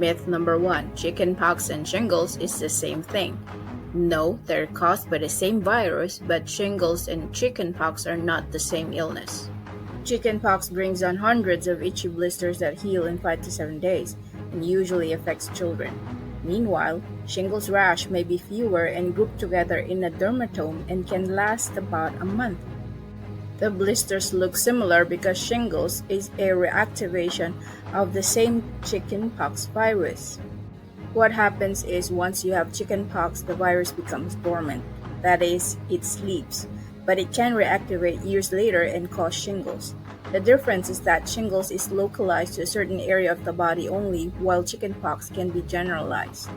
Myth number 1. Chickenpox and shingles is the same thing. No, they're caused by the same virus, but shingles and chickenpox are not the same illness. Chickenpox brings on hundreds of itchy blisters that heal in 5 to 7 days and usually affects children. Meanwhile, shingles rash may be fewer and grouped together in a dermatome and can last about a month. The blisters look similar because shingles is a reactivation of the same chickenpox virus. What happens is once you have chickenpox, the virus becomes dormant, that is, it sleeps, but it can reactivate years later and cause shingles. The difference is that shingles is localized to a certain area of the body only, while chickenpox can be generalized.